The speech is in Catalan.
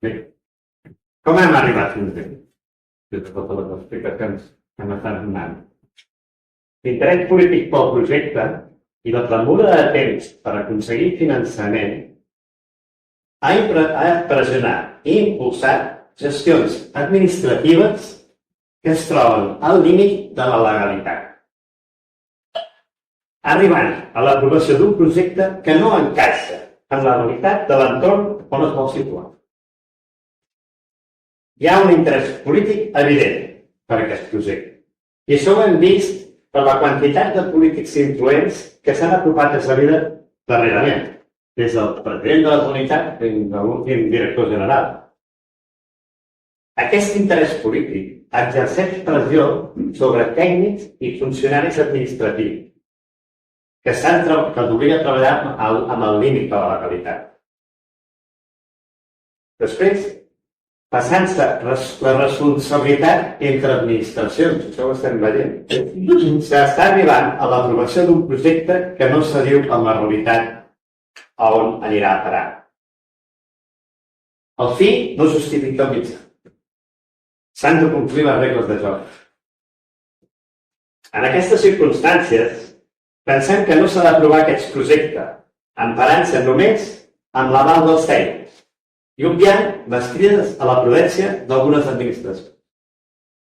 Bé, com hem arribat fins aquí? Des de totes les explicacions que m'estan donant. L'interès polític pel projecte i la premura de temps per aconseguir finançament ha pressionat i impulsat gestions administratives que es troben al límit de la legalitat, arribant a l'aprovació d'un projecte que no encaixa en la realitat de l'entorn on es vol situar. Hi ha un interès polític evident per aquest projecte, i això ho hem vist per la quantitat de polítics influents que s'han apropat a sa vida darrerament, des del president de la Generalitat fins a l'últim director general. Aquest interès polític exerceix pressió sobre tècnics i funcionaris administratius que s'obliga a treballar amb el límit de la legalitat. Després, passant-se la responsabilitat entre administracions, això ho estem veient, s'està arribant a l'aprovació d'un projecte que no s'adiu amb la realitat a on anirà a parar. El fi no justifica el mitjà. S'han de complir les regles de joc. En aquestes circumstàncies, pensem que no s'ha d'aprovar aquest projecte, emparant-se només amb l'aval dels tècnics i obviant les crides a la prudència d'algunes administracions.